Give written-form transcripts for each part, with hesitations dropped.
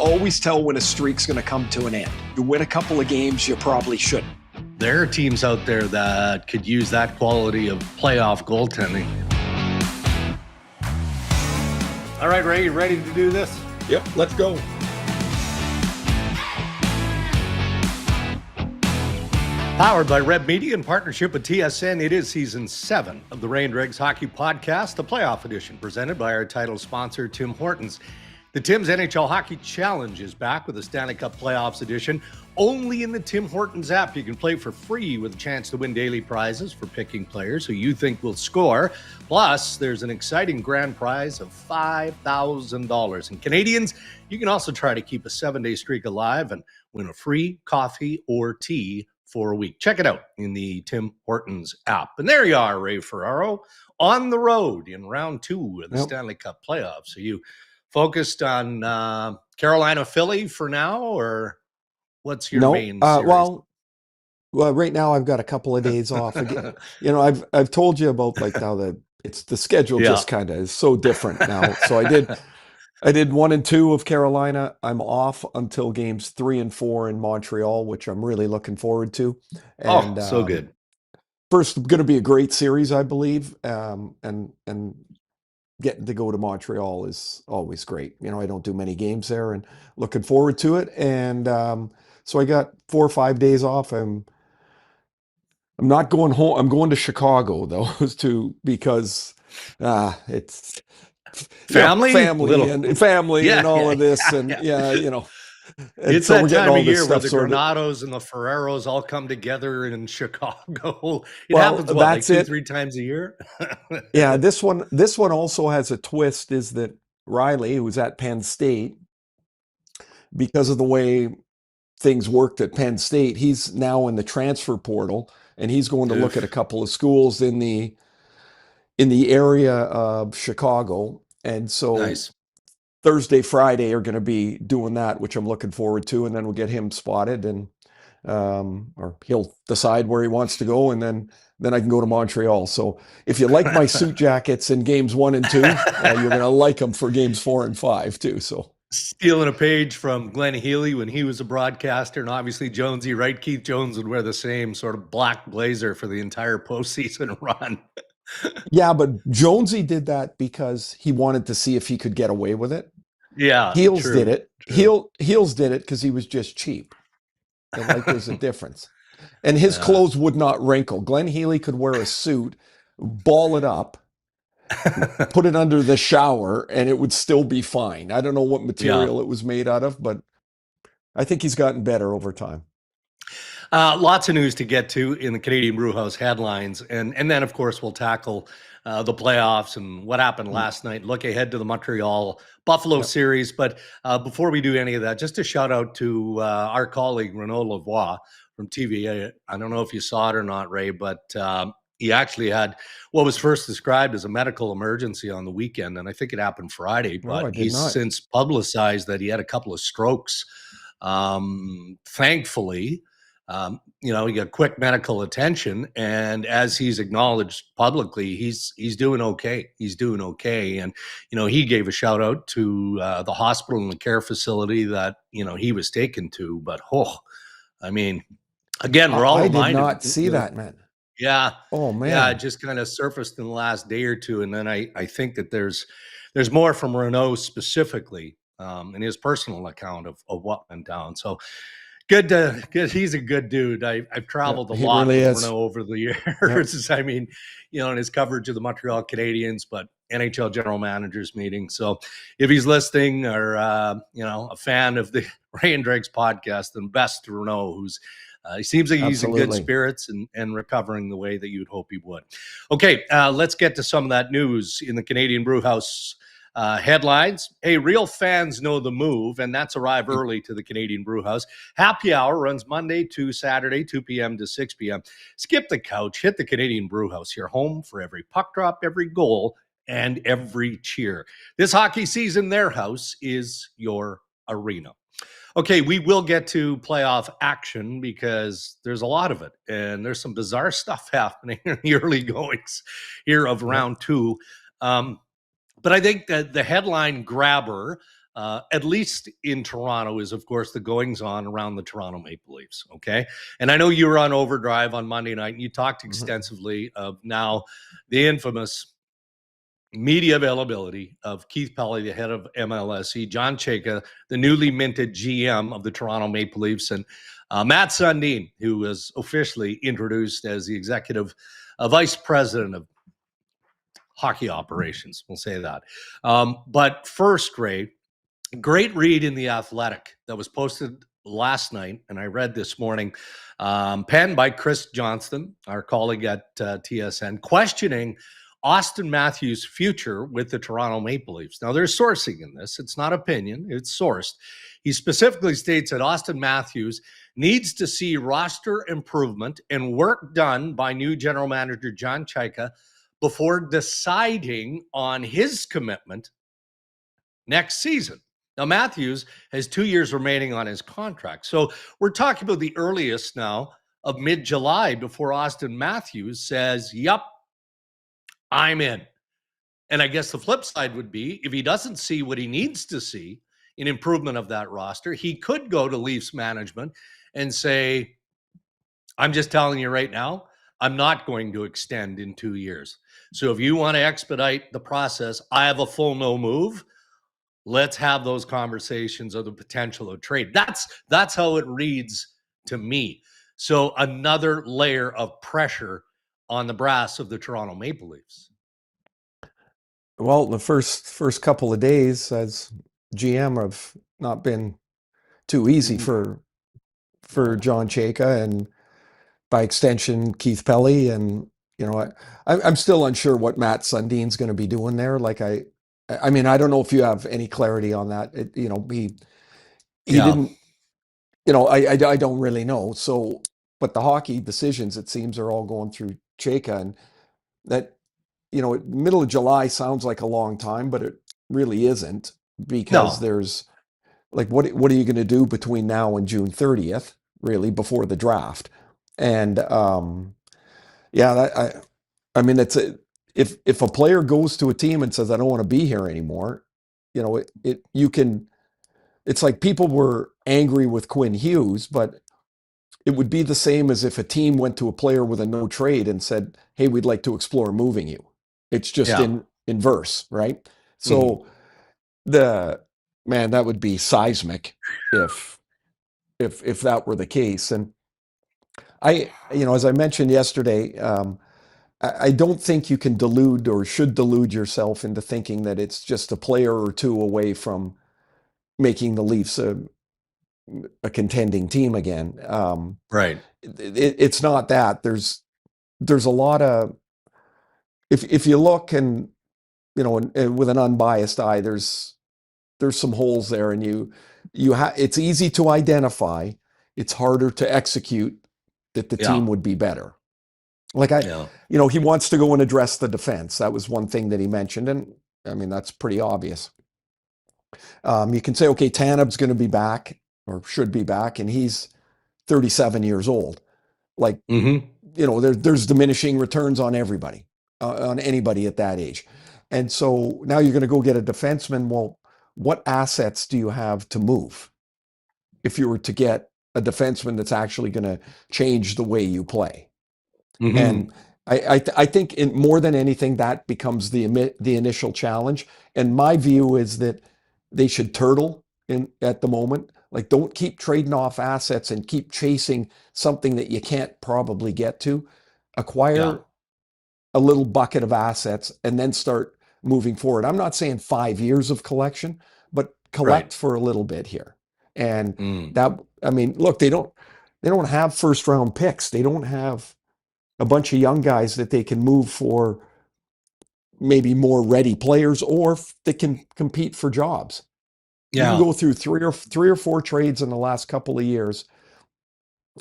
always tell when a streak's going to come to an end. You win a couple of games, you probably shouldn't. There are teams out there that could use that quality of playoff goaltending. All right, Ray, you ready to do this? Yep, let's go. Powered by Red Media in partnership with TSN, it is season 7 of the Ray and Dregs Hockey Podcast, the playoff edition, presented by our title sponsor, Tim Hortons. The Tim's NHL Hockey Challenge is back with a Stanley Cup Playoffs edition. Only in the Tim Hortons app. You can play for free with a chance to win daily prizes for picking players who you think will score. Plus, there's an exciting grand prize of $5,000. And Canadians, you can also try to keep a 7-day streak alive and win a free coffee or tea for a week. Check it out in the Tim Hortons app. And there you are, Ray Ferraro, on the road in round 2 of the Stanley Cup playoffs. So you focused on Carolina, Philly for now, or what's your main series? Well, right now I've got a couple of days off. Again, I've told you about like how the schedule just kind of is so different now. So I did 1 and 2 of Carolina. I'm off until games 3 and 4 in Montreal, which I'm really looking forward to. And, so good. First, going to be a great series, I believe. And getting to go to Montreal is always great. I don't do many games there, and looking forward to it. And so I got 4 or 5 days off. I'm not going home. I'm going to Chicago those two because it's family and all of this, and it's so that time of year where the Renados and the Ferreros all come together in Chicago. It happens like 2-3 times a year. Yeah, this one also has a twist. Is that Riley, who's at Penn State, because of the way things worked at Penn State, he's now in the transfer portal, and he's going to look at a couple of schools in the area of Chicago. And so nice. Thursday, Friday are going to be doing that, which I'm looking forward to. And then we'll get him spotted, and or he'll decide where he wants to go. And then I can go to Montreal. So if you like my suit jackets in games 1 and 2, you're going to like them for games 4 and 5 too. So stealing a page from Glenn Healy when he was a broadcaster, and obviously Jonesy, right? Keith Jones would wear the same sort of black blazer for the entire postseason run. Yeah, but Jonesy did that because he wanted to see if he could get away with it. Yeah, Heels did it. Heels did it because he was just cheap. And like there's a difference. And his clothes would not wrinkle. Glenn Healy could wear a suit, ball it up, put it under the shower, and it would still be fine. I don't know what material it was made out of, but I think he's gotten better over time. Lots of news to get to in the Canadian Brewhouse headlines. And then, of course, we'll tackle the playoffs and what happened last night. Look ahead to the Montreal-Buffalo series. But before we do any of that, just a shout out to our colleague, Renaud Lavoie from TV. I don't know if you saw it or not, Ray, but he actually had what was first described as a medical emergency on the weekend. And I think it happened Friday. But he's since publicized that he had a couple of strokes. Thankfully, he got quick medical attention, and as he's acknowledged publicly, he's doing okay. He's doing okay. And, he gave a shout out to the hospital and the care facility that, he was taken to. But, again, we're all reminded. I did not see that, man. Yeah. Oh, man. Yeah, it just kind of surfaced in the last day or two. And then I think that there's more from Renaud specifically in his personal account of what went down. So, Good. He's a good dude. I've traveled a lot with Renaud over the years. Yep. In his coverage of the Montreal Canadiens, but NHL general managers meeting. So if he's listening or, a fan of the Ray and Dregs podcast, then best to Renaud, he seems like he's in good spirits and recovering the way that you'd hope he would. Okay, let's get to some of that news in the Canadian Brewhouse headlines. Hey, real fans know the move, and that's arrive early to the Canadian Brewhouse. Happy hour runs Monday to Saturday, 2 p.m. to 6 p.m. Skip the couch, hit the Canadian Brewhouse, your home for every puck drop, every goal, and every cheer. This hockey season, their house is your arena. Okay, we will get to playoff action because there's a lot of it, and there's some bizarre stuff happening in the early goings here of round 2. But I think that the headline grabber at least in Toronto, is of course the goings on around the Toronto Maple Leafs. Okay. And I know you were on overdrive on Monday night and you talked extensively of now the infamous media availability of Keith Pelley, the head of MLSE, John Chayka, the newly minted GM of the Toronto Maple Leafs, and Mats Sundin, who was officially introduced as the executive vice president of hockey operations. We'll say that. But first, Ray, great read in The Athletic that was posted last night, and I read this morning, penned by Chris Johnston, our colleague at TSN, questioning Auston Matthews' future with the Toronto Maple Leafs. Now, there's sourcing in this. It's not opinion. It's sourced. He specifically states that Auston Matthews needs to see roster improvement and work done by new general manager John Chayka before deciding on his commitment next season. Now, Matthews has 2 years remaining on his contract. So we're talking about the earliest now of mid-July before Auston Matthews says, yep, I'm in. And I guess the flip side would be if he doesn't see what he needs to see in improvement of that roster, he could go to Leafs management and say, I'm just telling you right now, I'm not going to extend in 2 years. So if you want to expedite the process, I have a full no move. Let's have those conversations of the potential of trade. That's how it reads to me. So another layer of pressure on the brass of the Toronto Maple Leafs. Well, the first couple of days as GM have not been too easy for John Chayka and by extension Keith Pelley, and I'm still unsure what Mats Sundin's going to be doing there. Like I mean, I don't know if you have any clarity on that. He didn't. I don't really know. So, but the hockey decisions, it seems, are all going through Chayka, and that middle of July sounds like a long time, but it really isn't, because there's like what are you going to do between now and June 30th, really, before the draft? And I mean, if a player goes to a team and says, I don't want to be here anymore, it's like people were angry with Quinn Hughes, but it would be the same as if a team went to a player with a no trade and said, hey, we'd like to explore moving you. It's just in inverse, right? So that would be seismic if that were the case. And as I mentioned yesterday, I don't think you can delude or should delude yourself into thinking that it's just a player or two away from making the Leafs a contending team again. Right. It's not that. There's a lot of, if you look and with an unbiased eye, there's some holes there, and it's easy to identify. It's harder to execute that the team would be better. Like he wants to go and address the defense. That was one thing that he mentioned, and I mean that's pretty obvious. You can say, okay, Taneb's going to be back or should be back, and he's 37 years old. Like there's diminishing returns on everybody, on anybody at that age, and so now you're going to go get a defenseman. Well, what assets do you have to move if you were to get a defenseman that's actually going to change the way you play? And I think more than anything, that becomes the initial challenge. And my view is that they should turtle at the moment. Like, don't keep trading off assets and keep chasing something that you can't probably get to. Acquire a little bucket of assets and then start moving forward. I'm not saying 5 years of collection, but collect for a little bit here. And that, I mean, look, they don't have first round picks. They don't have a bunch of young guys that they can move for maybe more ready players, or they can compete for jobs. You can go through three or four trades in the last couple of years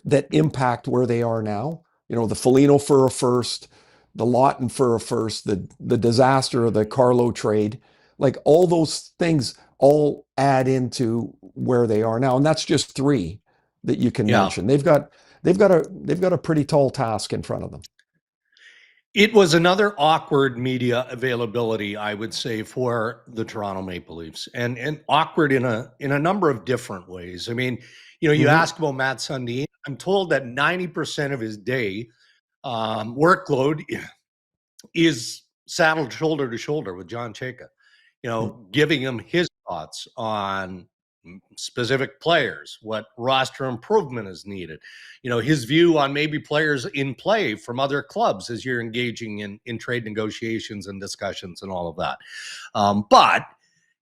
that impact where they are now. The Foligno for a first, the Lawton for a first, the disaster of the Carlo trade, like all those things all add into where they are now. And that's just three that you can mention. They've got a pretty tall task in front of them. It was another awkward media availability, I would say, for the Toronto Maple Leafs, and awkward in a number of different ways. I mean, you Mhm. ask about Mats Sundin. I'm told that 90% of his day workload is saddled shoulder to shoulder with John Chayka, giving him his thoughts on specific players, what roster improvement is needed, his view on maybe players in play from other clubs as you're engaging in trade negotiations and discussions and all of that. But,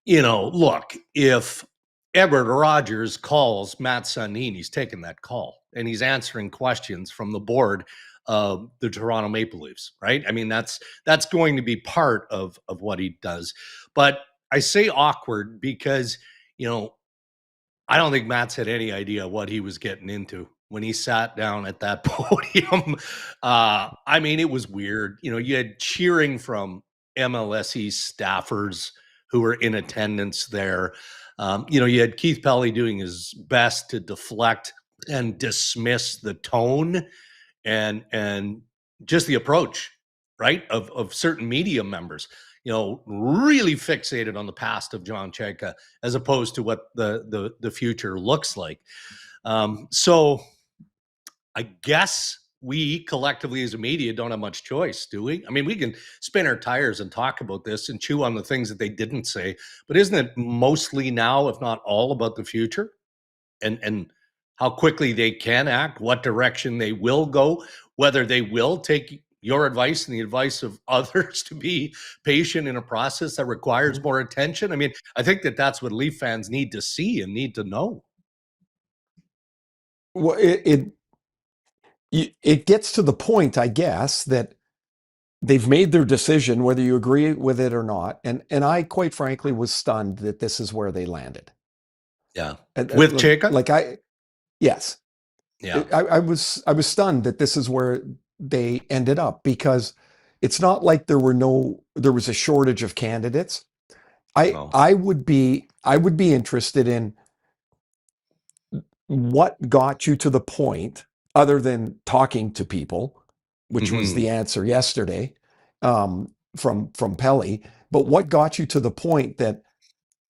look, if Edward Rogers calls Matt Sundin, he's taking that call and he's answering questions from the board of the Toronto Maple Leafs, right? I mean, that's going to be part of what he does. But I say awkward because, I don't think Matt's had any idea what he was getting into when he sat down at that podium. I mean, it was weird. You had cheering from MLSE staffers who were in attendance there. You had Keith Pelley doing his best to deflect and dismiss the tone and just the approach, right, of certain media members, really fixated on the past of John Chayka as opposed to what the future looks like. So I guess we collectively as a media don't have much choice, do we? I mean, we can spin our tires and talk about this and chew on the things that they didn't say, but isn't it mostly now, if not all, about the future and how quickly they can act, what direction they will go, whether they will take your advice and the advice of others to be patient in a process that requires more attention? I mean, I think that's what Leaf fans need to see and need to know. Well, it gets to the point, I guess, that they've made their decision, whether you agree with it or not. And I, quite frankly, was stunned that this is where they landed. Yeah, with Chayka, yes, yeah, I was stunned that this is where they ended up, because it's not like there was a shortage of candidates. I would be interested in what got you to the point, other than talking to people, which was the answer yesterday from Pelley. But what got you to the point that,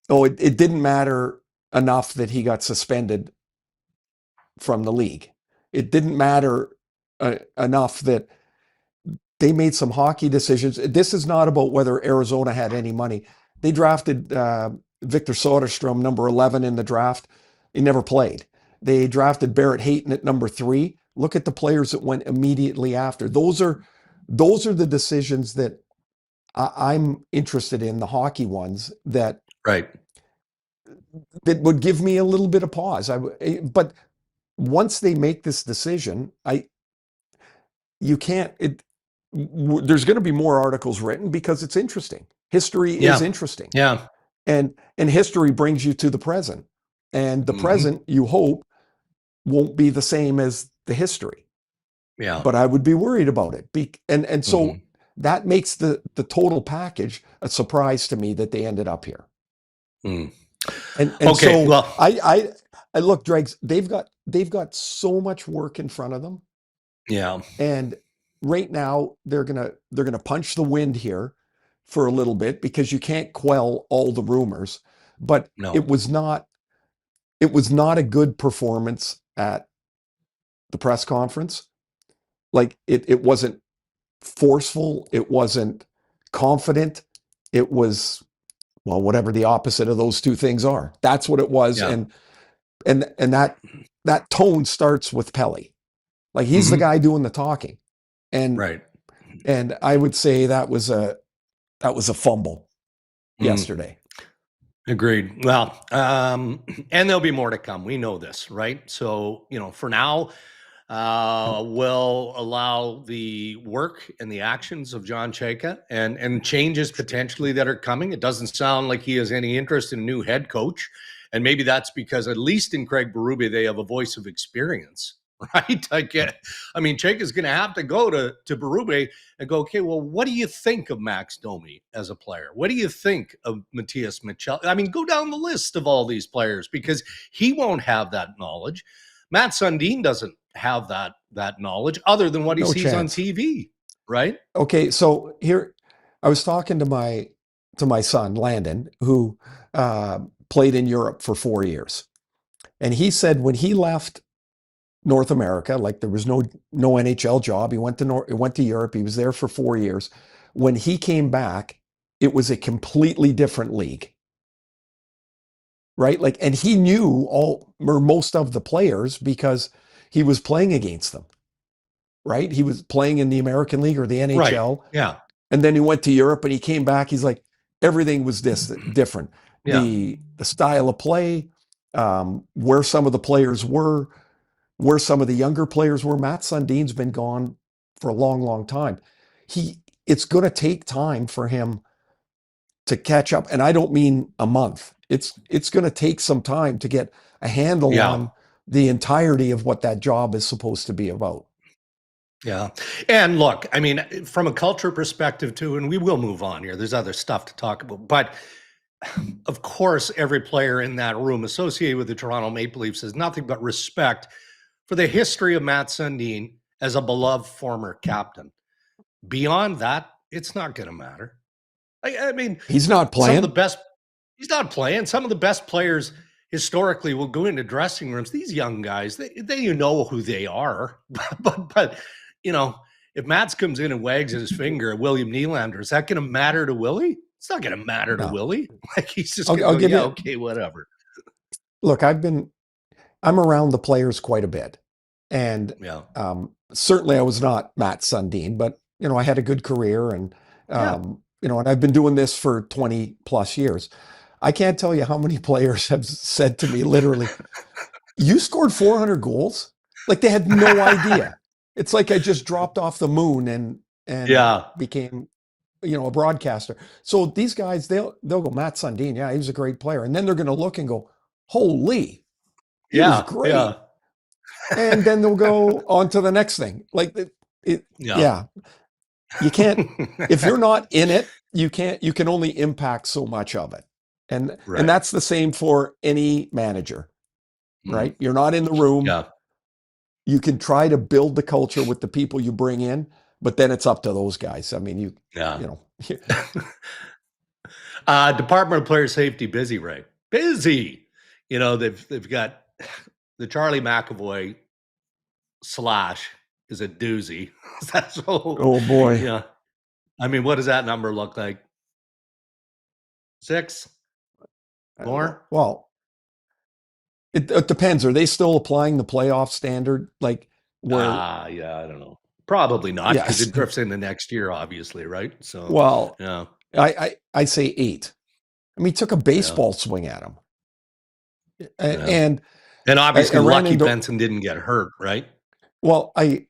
it didn't matter enough that he got suspended from the league? It didn't matter enough that they made some hockey decisions. This is not about whether Arizona had any money. They drafted Victor Soderstrom, number 11 in the draft. He never played. They drafted Barrett Hayton at number 3. Look at the players that went immediately after. Those are the decisions that I'm interested in, the hockey ones that would give me a little bit of pause. But once they make this decision, there's going to be more articles written because it's interesting. History is interesting. Yeah. And history brings you to the present. And the present, you hope, won't be the same as the history. Yeah. But I would be worried about it. And so that makes the total package a surprise to me that they ended up here. And okay, so well, I look, Dregs, they've got so much work in front of them. Yeah. And right now they're gonna punch the wind here for a little bit, because you can't quell all the rumors. But it was not a good performance at the press conference. Like it wasn't forceful, it wasn't confident. It was, well, whatever the opposite of those two things are. That's what it was. Yeah. And that tone starts with Pelley. Like, he's the guy doing the talking. And and I would say that was a fumble yesterday. Agreed. Well, and there'll be more to come. We know this, right? So, for now, we'll allow the work and the actions of John Chayka and changes potentially that are coming. It doesn't sound like he has any interest in a new head coach. And maybe that's because, at least in Craig Berube, they have a voice of experience, right? Chayka's going to have to go to Berube and go, okay, well, what do you think of Max Domi as a player? What do you think of Matthias Mitchell? Go down the list of all these players, because he won't have that knowledge. Mats Sundin doesn't have that knowledge other than what he sees on TV. right? Okay, so here I was talking to my son Landon, who played in Europe for 4 years, and he said when he left North America, like there was no NHL job. He went to Europe. He was there for 4 years. When he came back, it was a completely different league, right? Like, and he knew all or most of the players because he was playing against them, right? He was playing in the American League or the Right. NHL, Yeah. and then he went to Europe and he came back. He's like, everything was different. Yeah. The style of play, where some of the players were, where some of the younger players were. Mats Sundin's been gone for a long, long time. It's going to take time for him to catch up, and I don't mean a month. It's going to take some time to get a handle Yeah. on the entirety of what that job is supposed to be about. Yeah. And look, I mean, from a culture perspective too, and we will move on here. There's other stuff to talk about, but of course, every player in that room associated with the Toronto Maple Leafs has nothing but respect for the history of Mats Sundin as a beloved former captain. Beyond that, it's not going to matter. I mean, He's not some of the playing. best, he's not playing. Some of the best players historically will go into dressing rooms. These young guys, they you know who they are. But you know, if Mats comes in and wags his finger at William Nylander, is that going to matter to Willie? It's not going to matter to No. Willie. Like he's just I'll going to go, give yeah, you. okay, whatever. Look, I'm around the players quite a bit, and Yeah. certainly I was not Matt Sundin, but I had a good career, and Yeah. and I've been doing this for 20 plus years. I can't tell you how many players have said to me, literally, "You scored 400 goals." Like they had no idea. It's like I just dropped off the moon and Yeah. became, a broadcaster. So these guys, they'll go, Matt Sundin, yeah, he was a great player, and then they're going to look and go, "Holy, he was Yeah. great." Yeah. And then they'll go on to the next thing. Like Yeah. you can't, if you're not in it, you can only impact so much of it. And Right. that's the same for any manager, Mhm. right? You're not in the room. Yeah. You can try to build the culture with the people you bring in, but then it's up to those guys. I mean, Yeah. you know, Department of Player Safety busy, Ray. Busy. They've got the Charlie McAvoy slash is a doozy. So, oh boy. yeah. I mean, what does that number look like? 6? More? Well, it depends. Are they still applying the playoff standard? Like where, Yeah, I don't know. Probably not because yes. it drifts into next year, obviously, right? So, Well, yeah. I say 8. I mean, he took a baseball swing at him. And obviously, I ran lucky into, Benson didn't get hurt, right? well, I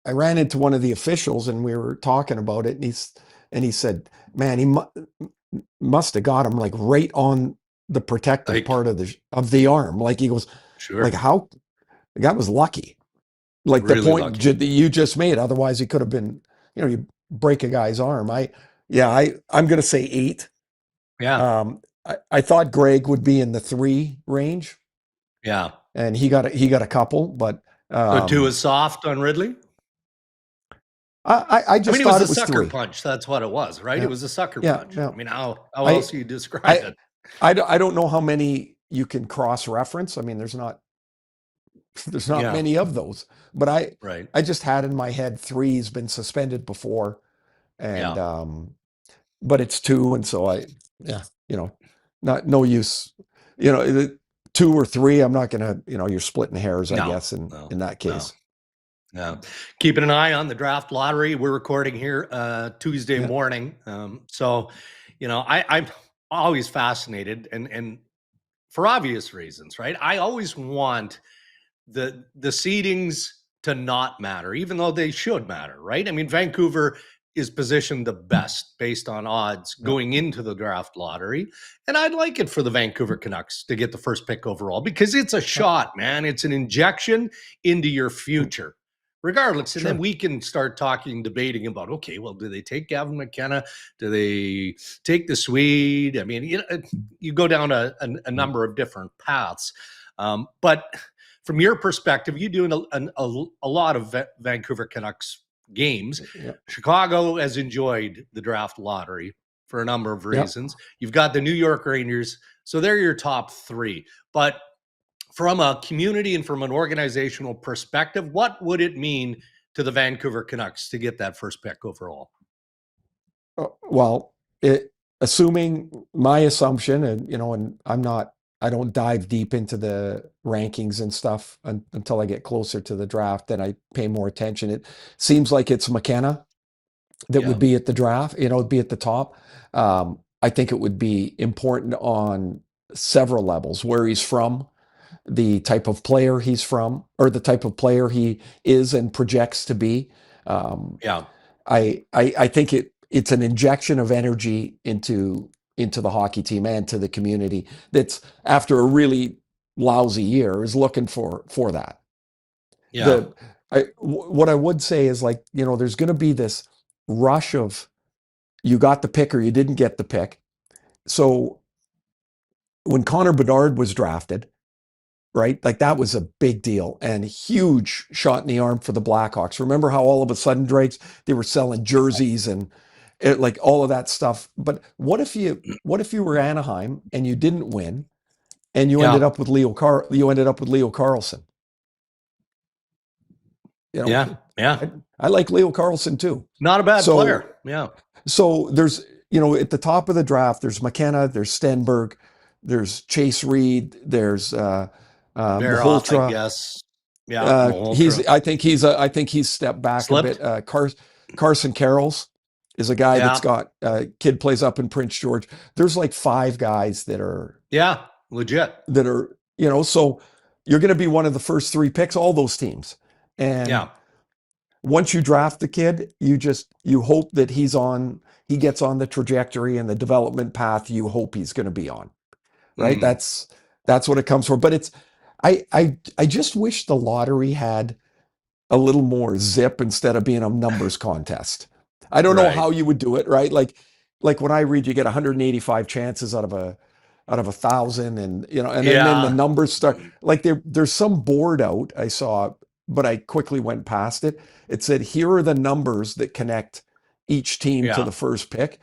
ran into one of the officials and we were talking about it, and he said, "Man, he must have got him like right on the protective Like, part of the arm." Like he goes, sure. like how the guy was lucky. Like the Really point lucky. that you just made. Otherwise, he could have been. You break a guy's arm. I'm going to say 8. Yeah. I thought Greg would be in the 3 range, Yeah. and he got a couple, but So 2 is soft on Ridley? I just mean, it thought was it a was sucker 3. punch. That's what it was, right? Yeah. It was a sucker Yeah, punch. yeah. I mean, how else do you describe I, it? I don't know how many you can cross reference. I mean, there's not Yeah. many of those, but Right. I just had in my head 3's been suspended before, and Yeah. but it's 2, and so not no use. 2 or 3. I'm not gonna. You're splitting hairs, I No. guess, in that No. case. Yeah. Keeping an eye on the draft lottery. We're recording here Tuesday Yeah. morning. So, I'm always fascinated and for obvious reasons, right? I always want the seedings to not matter, even though they should matter, right? I mean, Vancouver is positioned the best based on odds going into the draft lottery. And I'd like it for the Vancouver Canucks to get the first pick overall because it's a shot, man. It's an injection into your future. Regardless, and then we can start debating about, okay, well, do they take Gavin McKenna? Do they take the Swede? I mean, you go down a number of different paths. But from your perspective, you do a lot of Vancouver Canucks games. Yeah. Chicago has enjoyed the draft lottery for a number of reasons. You've got the New York Rangers, so they're your top three. But from a community and from an organizational perspective, what would it mean to the Vancouver Canucks to get that first pick overall? Well, assuming my assumption, and I don't dive deep into the rankings and stuff until I get closer to the draft, then I pay more attention. It seems like it's McKenna that would be at the draft, be at the top. I think it would be important on several levels: where he's from, the type of player he's from, or the type of player he is and projects to be. I think it's an injection of energy into the hockey team and to the community that's, after a really lousy year, is looking for that. What I would say is, like, there's going to be this rush of, you got the pick or you didn't get the pick. So when Connor Bedard was drafted, right, like, that was a big deal and a huge shot in the arm for the Blackhawks. Remember how all of a sudden, Dregs, they were selling jerseys and like all of that stuff. But what if you were Anaheim and you didn't win, and you ended up with Leo Carlson? I like Leo Carlson too. Not a bad player. Yeah. So there's, at the top of the draft, there's McKenna, there's Stenberg, there's Chase Reed, there's Malhotra, I guess. Yeah. I think he's stepped back a bit. Carson Carrolls is a guy that's got kid plays up in Prince George. There's like 5 guys that are legit. That are, so you're going to be one of the first 3 picks, all those teams. And once you draft the kid, you hope that he gets on the trajectory and the development path you hope he's going to be on. Right? That's what it comes for. But I just wish the lottery had a little more zip instead of being a numbers contest. I don't know how you would do it, right? Like when I read, you get 185 chances out of 1,000, and then the numbers start, like, there's some board out I saw, but I quickly went past it. It said, here are the numbers that connect each team to the first pick.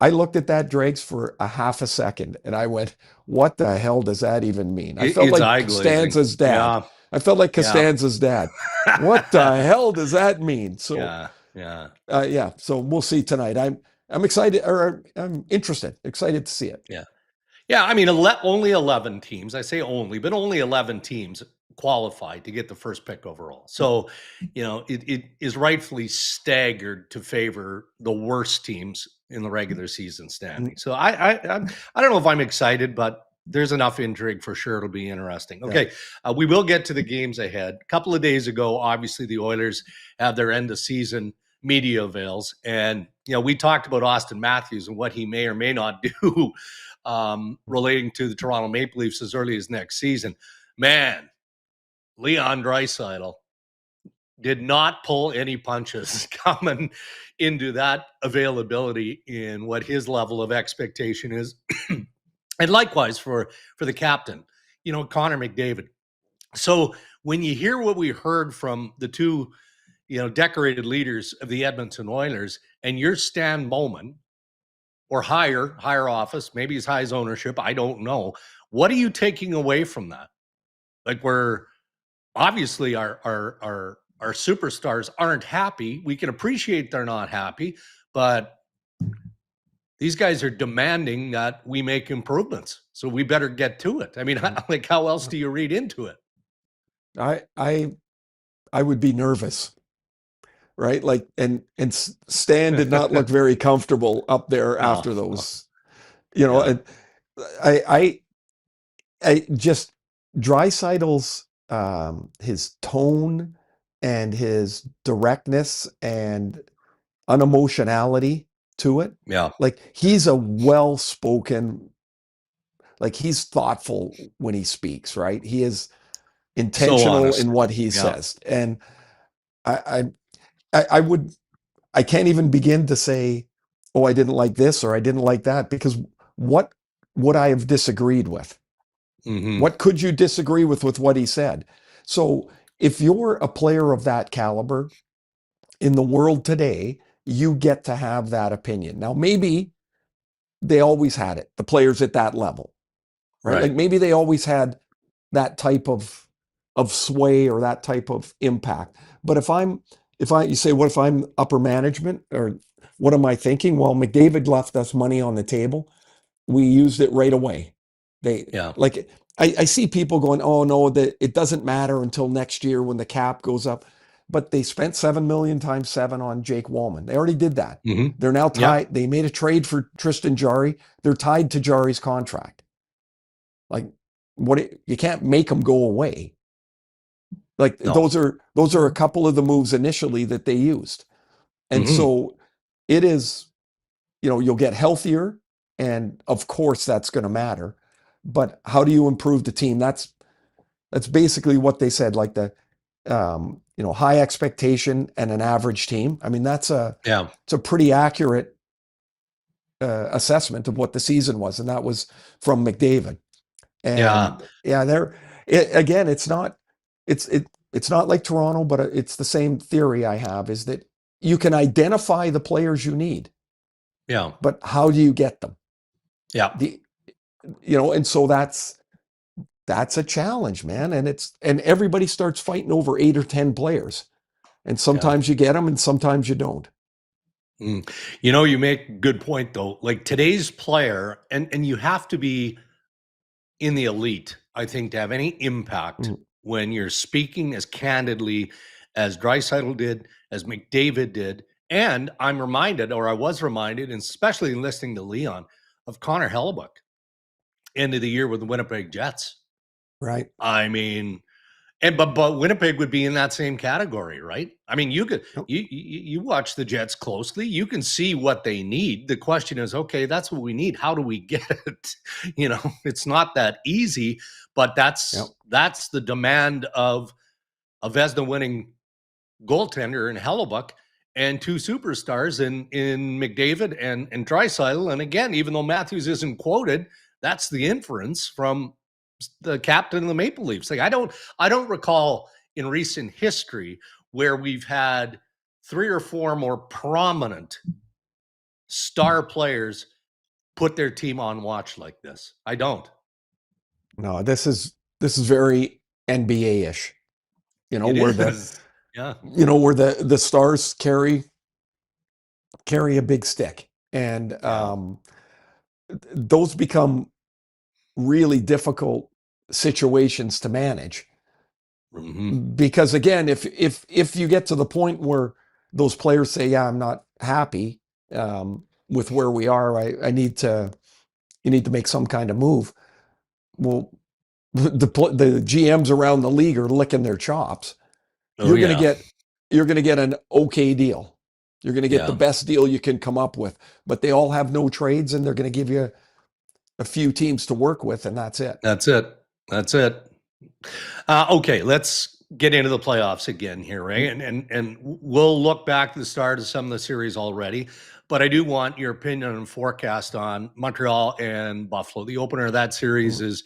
I looked at that, Dregs, for a half a second, and I went, what the hell does that even mean? I felt like Costanza's dad. I felt like Costanza's dad. What the hell does that mean? So so we'll see tonight. I'm excited, or I'm excited to see it. Yeah. I mean, only 11 teams. I say only, but only 11 teams qualified to get the first pick overall. So, it is rightfully staggered to favor the worst teams in the regular season standing. So I don't know if I'm excited, but there's enough intrigue for sure. It'll be interesting. Okay. We will get to the games ahead. A couple of days ago, obviously the Oilers have their end of season media avails. And, we talked about Auston Matthews and what he may or may not do relating to the Toronto Maple Leafs as early as next season. Man, Leon Draisaitl did not pull any punches coming into that availability in what his level of expectation is. And likewise for the captain, Connor McDavid. So when you hear what we heard from the two, decorated leaders of the Edmonton Oilers, and you're Stan Bowman, or higher office, maybe as high as ownership, I don't know. What are you taking away from that? Like, we're obviously our superstars aren't happy. We can appreciate they're not happy, but these guys are demanding that we make improvements. So we better get to it. I mean, like, how else do you read into it? I would be nervous, right? Like, and Stan did not look very comfortable up there after those, and I just, Draisaitl's his tone and his directness and unemotionality to it. Like, he's a well-spoken, like, he's thoughtful when he speaks, right? He is intentional in what he says. And I can't even begin to say, oh, I didn't like this or I didn't like that, because what would I have disagreed with? What could you disagree with what he said? So if you're a player of that caliber in the world today, you get to have that opinion. Now, maybe they always had it, the players at that level, right? Like maybe they always had that type of sway or that type of impact. But you say, what if I'm upper management, or what am I thinking? Well, McDavid left us money on the table. We used it right away. Like, I see people going, oh no, that it doesn't matter until next year when the cap goes up. But they spent $7 million times 7 on Jake Wallman. They already did that. Mm-hmm. They're now tied. They made a trade for Tristan Jarry. They're tied to Jarry's contract. Like, you can't make them go away. Like, those are a couple of the moves initially that they used. And so it is, you'll get healthier, and of course that's going to matter. But how do you improve the team? That's basically what they said, like the high expectation and an average team. I mean, it's a pretty accurate assessment of what the season was, and that was from McDavid. And again, it's not like Toronto, but it's the same theory I have, is that you can identify the players you need. Yeah. But how do you get them? Yeah. And so that's a challenge, man. And everybody starts fighting over 8 or 10 players. And sometimes you get them and sometimes you don't. You make a good point though. Like today's player, and you have to be in the elite, I think, to have any impact when you're speaking as candidly as Draisaitl did, as McDavid did. And I was reminded, and especially listening to Leon, of Connor Hellebuyck, end of the year with the Winnipeg Jets. Right. I mean, but Winnipeg would be in that same category, right? I mean, you watch the Jets closely, you can see what they need. The question is, okay, that's what we need. How do we get it? It's not that easy, but that's the demand of a Vezina winning goaltender in Hellebuyck, and 2 superstars in McDavid and Draisaitl. And again, even though Matthews isn't quoted, that's the inference from the captain of the Maple Leafs. Like, I don't recall in recent history where we've had 3 or 4 more prominent star players put their team on watch like this. I don't. No, this is very NBA-ish. Where where the stars carry a big stick, and those become really difficult situations to manage. Because again, if you get to the point where those players say, yeah, I'm not happy with where we are, you need to make some kind of move. Well, the GMs around the league are licking their chops. You're going to get an okay deal. You're going to get the best deal you can come up with, but they all have no trades, and they're going to give you a few teams to work with, and that's it. That's it. Okay, let's get into the playoffs again here, right? And we'll look back to the start of some of the series already, but I do want your opinion and forecast on Montreal and Buffalo. The opener of that series is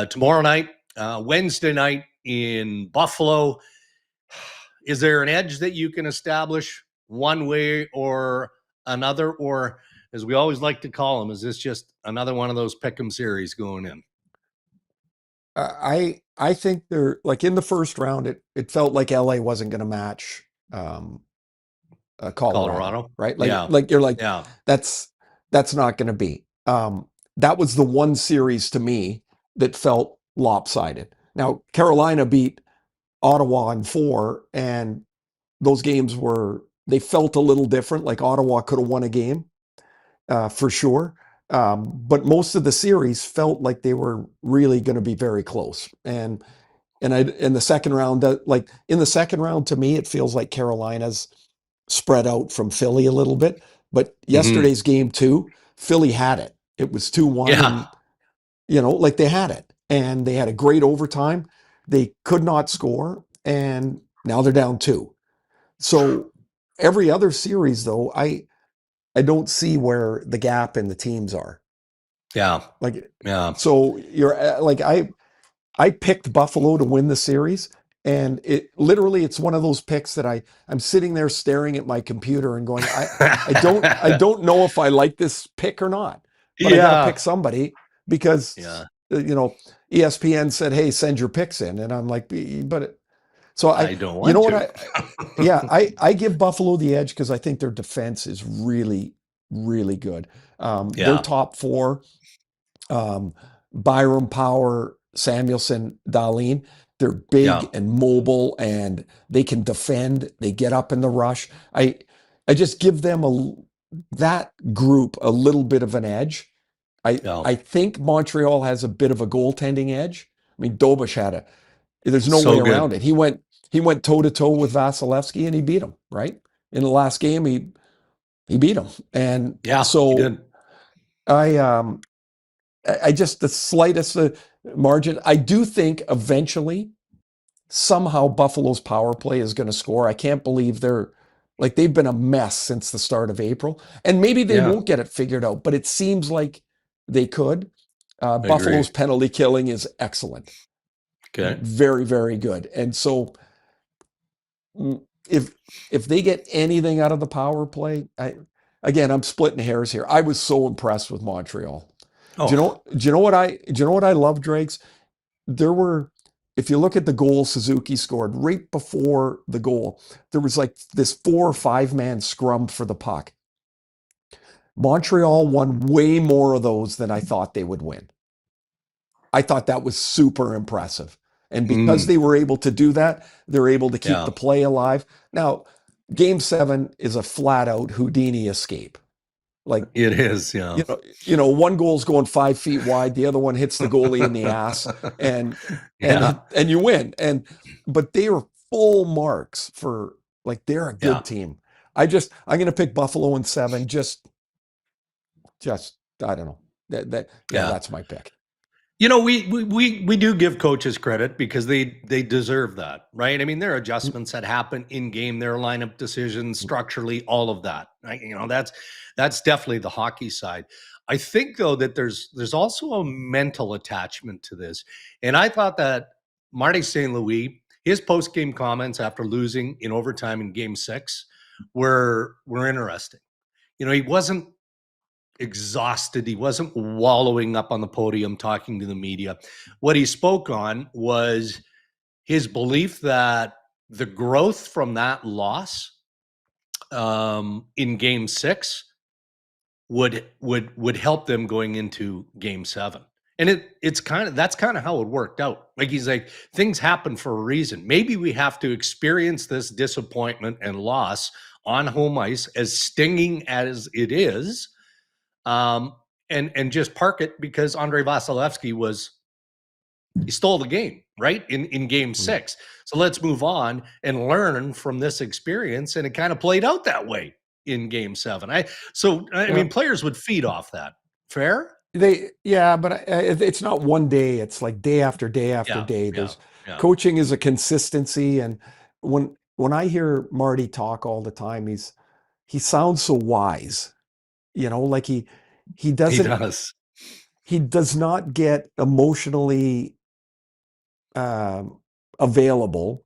tomorrow night, Wednesday night in Buffalo. Is there an edge that you can establish one way or another, or as we always like to call them, is this just another one of those pick'em series going in? I think they're, like, in the first round, it felt like LA wasn't going to match Colorado, right? You're like, that's not going to be. That was the one series to me that felt lopsided. Now, Carolina beat Ottawa in 4, and those games they felt a little different. Like, Ottawa could have won a game for sure. But most of the series felt like they were really going to be very close. And in the second round, to me, it feels like Carolina's spread out from Philly a little bit. But yesterday's game 2, Philly had it. It was 2-1. Yeah. And, like, they had it. And they had a great overtime. They could not score. And now they're down 2. So every other series, though, I don't see where the gap in the teams are. Yeah. So you're like, I picked Buffalo to win the series, And it's one of those picks that I'm sitting there staring at my computer and going, I don't know if I like this pick or not, but I got to pick somebody because, ESPN said, hey, send your picks in. And I'm like, so I don't you know want what to. I give Buffalo the edge because I think their defense is really, really good. Their top four, Byram, Power, Samuelson, Dahlin, they're big and mobile and they can defend. They get up in the rush. I just give them that group a little bit of an edge. I think Montreal has a bit of a goaltending edge. I mean, Dobish there's no way around it. He went toe to toe with Vasilevsky and he beat him, right? In the last game, he beat him. And so he did. I just the slightest margin. I do think eventually somehow Buffalo's power play is going to score. I can't believe they've been a mess since the start of April. And maybe they won't get it figured out, but it seems like they could. Buffalo's penalty killing is excellent. Okay. Very, very good. And so if they get anything out of the power play, I'm splitting hairs here. I was so impressed with Montreal. Do you know what I love, Dregs? If you look at the goal Suzuki scored right before the goal, there was like this 4 or 5 man scrum for the puck. Montreal won way more of those than I thought they would win. I thought that was super impressive. And because they were able to do that, they're able to keep the play alive. Now, Game 7 is a flat out Houdini escape. Like it is, one goal's going 5 feet wide, the other one hits the goalie in the ass, and you win. But they are full marks for they're a good team. I'm going to pick Buffalo in 7. Just I don't know. That's my pick. We do give coaches credit because they deserve that, right? I mean, there are adjustments that happen in game, there are lineup decisions, structurally, all of that. Right? That's definitely the hockey side. I think though that there's also a mental attachment to this, and I thought that Marty St. Louis, his post game comments after losing in overtime in Game 6 were interesting. He wasn't exhausted. He wasn't wallowing up on the podium talking to the media. What he spoke on was his belief that the growth from that loss in Game 6 would help them going into Game 7. And that's kind of how it worked out. Like he's like, things happen for a reason. Maybe we have to experience this disappointment and loss on home ice, as stinging as it is, and just park it because Andrei Vasilevsky he stole the game, right? In Game 6. So let's move on and learn from this experience. And it kind of played out that way in Game 7. I mean, players would feed off that. Fair? But it's not one day. It's like day after day after day. Coaching is a consistency. And when I hear Marty talk all the time, he sounds so wise. Like he does not get emotionally available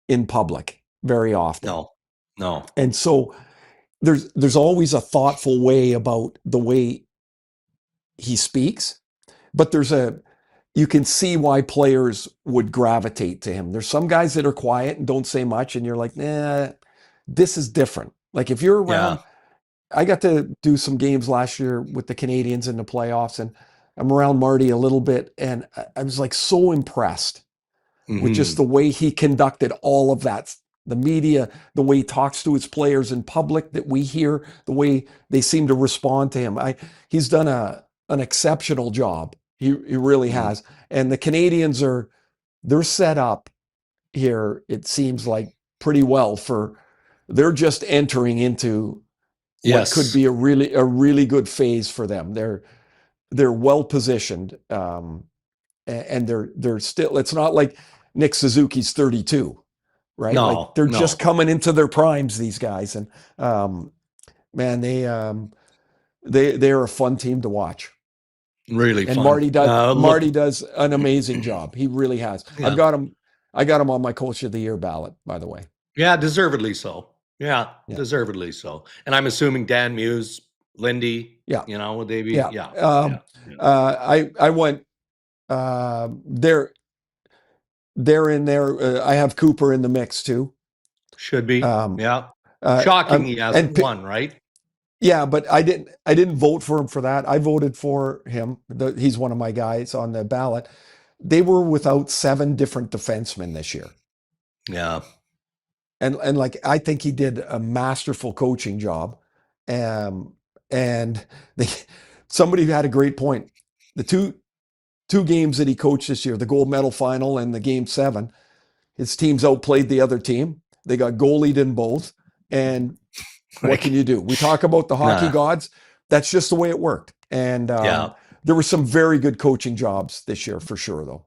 in public very often. No. And so there's always a thoughtful way about the way he speaks, but you can see why players would gravitate to him. There's some guys that are quiet and don't say much, and you're like, nah, this is different. Like if you're around, I got to do some games last year with the Canadians in the playoffs, and I'm around Marty a little bit, and I was like so impressed with just the way he conducted all of that. The media, the way he talks to his players in public that we hear, the way they seem to respond to him. He's done an exceptional job. He really has. And the Canadians they're set up here, it seems like pretty well they're just entering into what could be a really good phase for them. They're well positioned, and they're still. It's not like Nick Suzuki's 32, right? No, they're just coming into their primes. These guys, and man, they're a fun team to watch. Really and fun. Marty does an amazing job. He really has. I've got him. I got him on my Coach of the Year ballot, by the way. Yeah, deservedly so. Yeah, Yeah. deservedly so. And I'm assuming Dan Muse, Lindy, Yeah. would they be? Yeah. Yeah. I went, they're in there. I have Cooper in the mix too. Should be. Um, Yeah. Shocking he hasn't and won, right? yeah, but I didn't vote for him for that. I voted for him. He's one of my guys on the ballot. They were without 7 different defensemen this year. Yeah. And like, I think he did a masterful coaching job. And they, somebody had a great point. The two games that he coached this year, the gold medal final and the game 7, his teams outplayed the other team. They got goalied in both. And what can you do? We talk about the hockey gods. That's just the way it worked. And there were some very good coaching jobs this year for sure, though.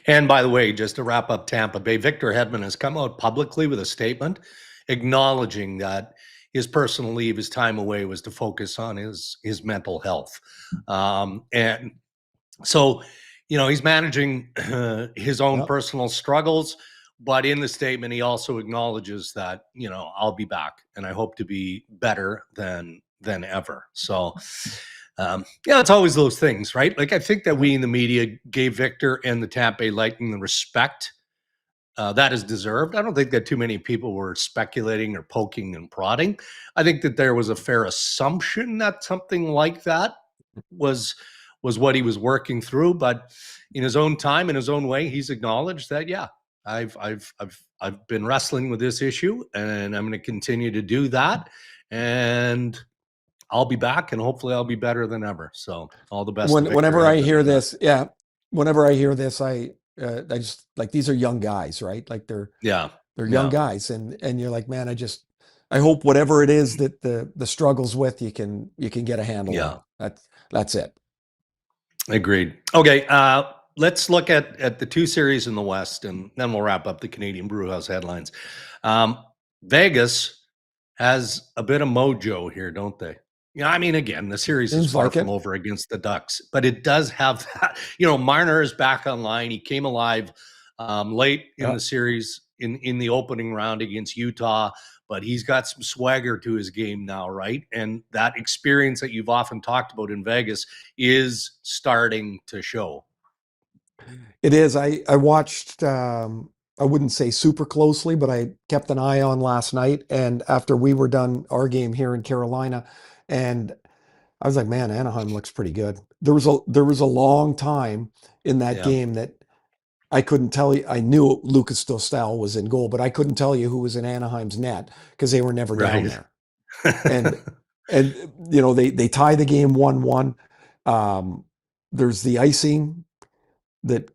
And by the way, just to wrap up Tampa Bay, Victor Hedman has come out publicly with a statement acknowledging that his personal leave, his time away, was to focus on his mental health. And so, he's managing his own personal struggles. But in the statement, he also acknowledges that, I'll be back and I hope to be better than ever. So, it's always those things, right? Like, I think that we in the media gave Victor and the Tampa Bay Lightning the respect that is deserved. I don't think that too many people were speculating or poking and prodding. I think that there was a fair assumption that something like that was what he was working through. But in his own time, in his own way, he's acknowledged that, I've been wrestling with this issue, and I'm going to continue to do that, and I'll be back, and hopefully I'll be better than ever. So all the best. Whenever I hear this, whenever I hear this, I just, like, these are young guys, right? Like they're young guys, and you're like, man, I hope whatever it is that the struggles with, you can get a handle on. That's it. Agreed. Okay. Let's look at the 2 series in the West, and then we'll wrap up the Canadian Brewhouse headlines. Vegas has a bit of mojo here, don't they? Again, the series is far from over against the Ducks, but it does have that. Marner is back online. He came alive late in the series in the opening round against Utah, but he's got some swagger to his game now, right? And that experience that you've often talked about in Vegas is starting to show. It is. I watched, I wouldn't say super closely, but I kept an eye on last night. And after we were done our game here in Carolina, and I was like, man, Anaheim looks pretty good. There was a long time in that game that I couldn't tell you. I knew Lucas Dostal was in goal, but I couldn't tell you who was in Anaheim's net because they were never down there. And they tie the game 1-1. There's the icing that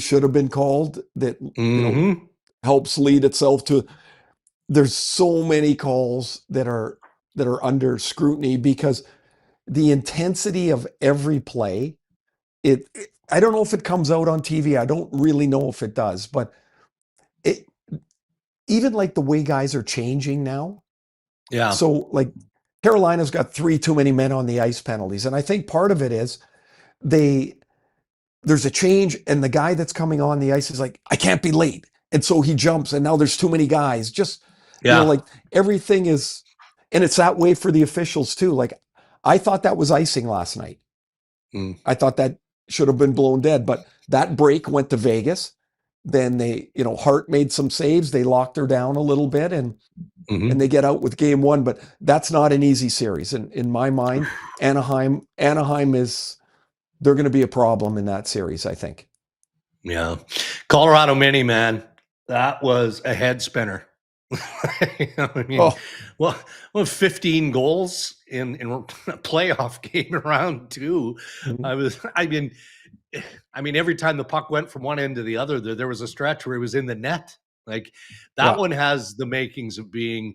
should have been called that helps lead itself to. There's so many calls that are under scrutiny because the intensity of every play. I don't know if it comes out on TV. I don't really know if it does, but even like the way guys are changing now. Yeah. So like Carolina's got 3 too many men on the ice penalties, and I think part of it is there's a change, and the guy that's coming on the ice is like, I can't be late. And so he jumps, and now there's too many guys. Just, like everything is, and it's that way for the officials too. Like, I thought that was icing last night. I thought that should have been blown dead, but that break went to Vegas. Then they, Hart made some saves. They locked her down a little bit, and they get out with game 1, but that's not an easy series. And in my mind, Anaheim is, they're going to be a problem in that series, I think. Yeah. Colorado Mini, man, that was a head spinner. Well, 15 goals in a playoff game around 2. Every time the puck went from one end to the other, there was a stretch where it was in the net. Like that one has the makings of being,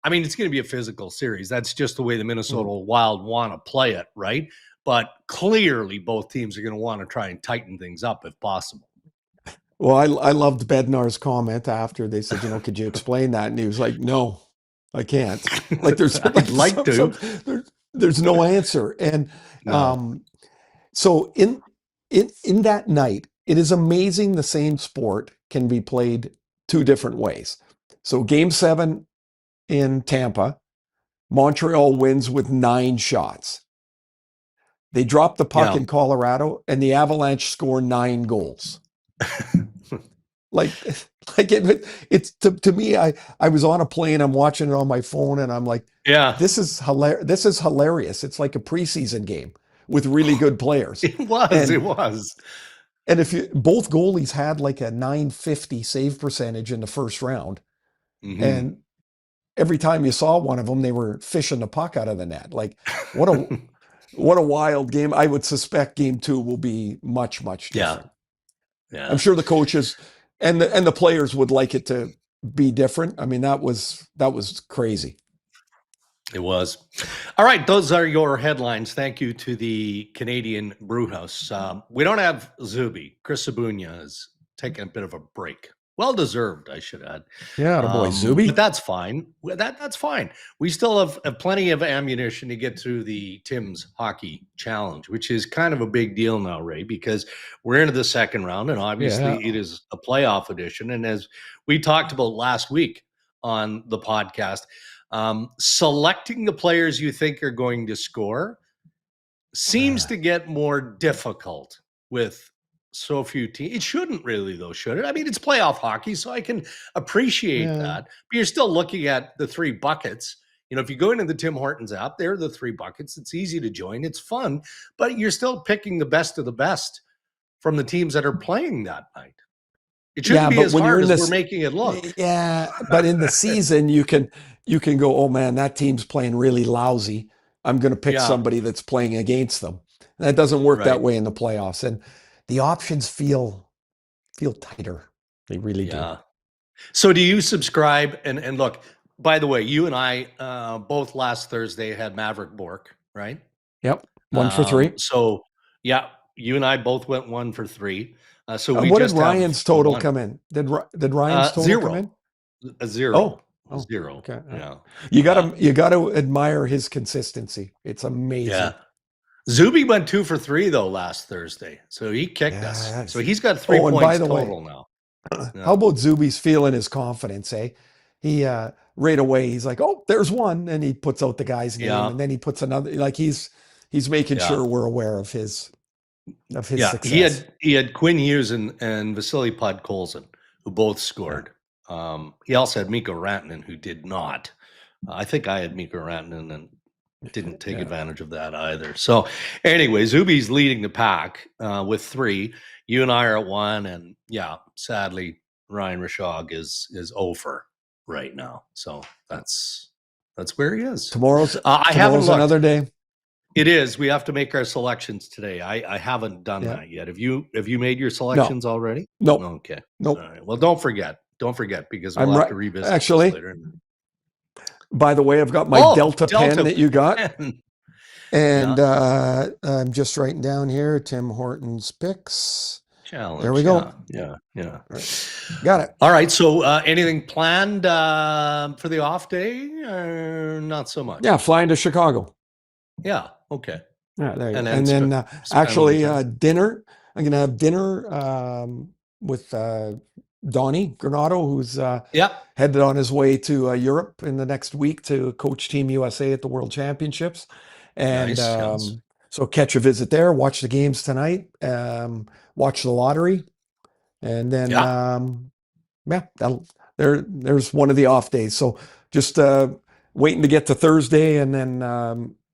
it's going to be a physical series. That's just the way the Minnesota Wild want to play it, right? But clearly both teams are going to want to try and tighten things up if possible. Well, I loved Bednar's comment after they said, could you explain that? And he was like, no, I can't. Like I'd like to. There's no answer. And so in that night, it is amazing the same sport can be played two different ways. So Game 7 in Tampa, Montreal wins with 9 shots. They drop the puck in Colorado, and the Avalanche score 9 goals. It's to me. I was on a plane. I'm watching it on my phone, and I'm like, this is hilarious. This is hilarious. It's like a preseason game with really good players. It was. And if both goalies had like a .950 save percentage in the first round, and every time you saw one of them, they were fishing the puck out of the net. Like, what a wild game. I would suspect Game 2 will be much, much different. Yeah. I'm sure the coaches and the players would like it to be different. I mean, that was crazy. It was. All right, those are your headlines. Thank you to the Canadian Brewhouse. We don't have Zuby. Chris Sabunia is taking a bit of a break. Well deserved, I should add. Yeah, the boy Zuby. But that's fine. That's fine. We still have plenty of ammunition to get through the Tim's Hockey Challenge, which is kind of a big deal now, Ray, because we're into the second round, and obviously it is a playoff edition. And as we talked about last week on the podcast, selecting the players you think are going to score seems to get more difficult with so few teams. It shouldn't really, though, should it? I mean, it's playoff hockey, so I can appreciate that. But you're still looking at the 3 buckets. You know, if you go into the Tim Hortons app, there are the 3 buckets. It's easy to join. It's fun, but you're still picking the best of the best from the teams that are playing that night. It shouldn't be as hard as we're making it look. Yeah, but in the season, you can go, oh man, that team's playing really lousy. I'm going to pick somebody that's playing against them. And that doesn't work that way in the playoffs. And the options feel tighter. They really do. So do you subscribe? And look, by the way, you and I both last Thursday had Maverick Bork, right? Yep. 1 for 3. So you and I both went 1 for 3. So what did Ryan's total come in? Did Ryan's total 0. come in? A 0. Oh, 0. Okay. Yeah. You got to admire his consistency. It's amazing. Yeah. Zuby went 2 for 3 though last Thursday, so he kicked us. So he's got 3 points total now. How about Zuby's feeling his confidence? He right away he's like, oh, there's one, and he puts out the guy's name, and then he puts another. Like he's making sure we're aware of his success. He had Quinn Hughes and Vasily Podkolzin, who both scored. He also had Mikko Rantanen, who did not. I think I had Mikko Rantanen and didn't take advantage of that either. So anyway, Zuby's leading the pack with 3. You and I are at 1, and sadly, Ryan Rishaug is over right now. So that's where he is. Tomorrow's tomorrow's another day. It is. We have to make our selections today. I haven't done that yet. Have you made your selections already? Nope. Okay. Nope. All right. Well, don't forget because we'll have to revisit this later. By the way, I've got my Delta pen that you got. And I'm just writing down here, Tim Hortons picks. Challenge. There we go. Yeah. Right. Got it. All right. So anything planned for the off day or not so much? Yeah, flying to Chicago. Yeah. Okay. Yeah, there you go. And then actually dinner. I'm going to have dinner with Donnie Granado, who's headed on his way to Europe in the next week to coach Team USA at the World Championships. And so catch a visit there, watch the games tonight, watch the lottery. And then, there's one of the off days. So just waiting to get to Thursday, and then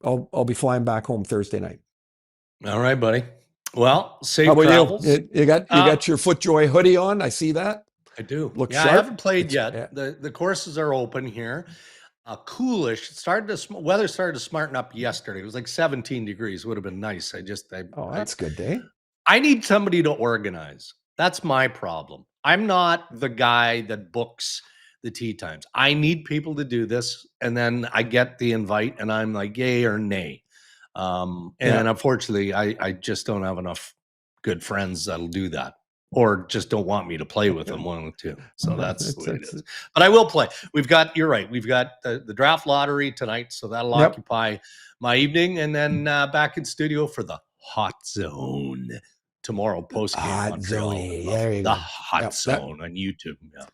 I'll be flying back home Thursday night. All right, buddy. Well, safe travels. travels. You got your FootJoy hoodie on. I see that. I do. Looks sharp. I haven't played yet. The courses are open here. Coolish. Weather started to smarten up yesterday. It was like 17 degrees. Would have been nice. That's a good day. I need somebody to organize. That's my problem. I'm not the guy that books the tee times. I need people to do this, and then I get the invite, and I'm like, yay or nay. And unfortunately, I just don't have enough good friends that'll do that, or just don't want me to play with them, one of the two. So that's the way it is. But I will play. You're right. We've got the draft lottery tonight, so that'll occupy my evening, and then back in studio for the Hot Zone tomorrow post game Hot Montreal. zone. There you The go. Hot Yep, Zone on YouTube. Yeah.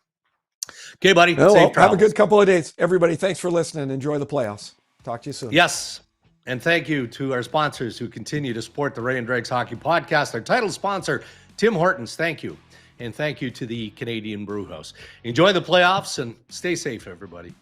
Okay, buddy. Well, Safe have a travels. good couple of days. Everybody, thanks for listening. Enjoy the playoffs. Talk to you soon. Yes. And thank you to our sponsors who continue to support the Ray and Dregs Hockey Podcast. Our title sponsor, Tim Hortons. Thank you. And thank you to the Canadian Brew House. Enjoy the playoffs and stay safe, everybody.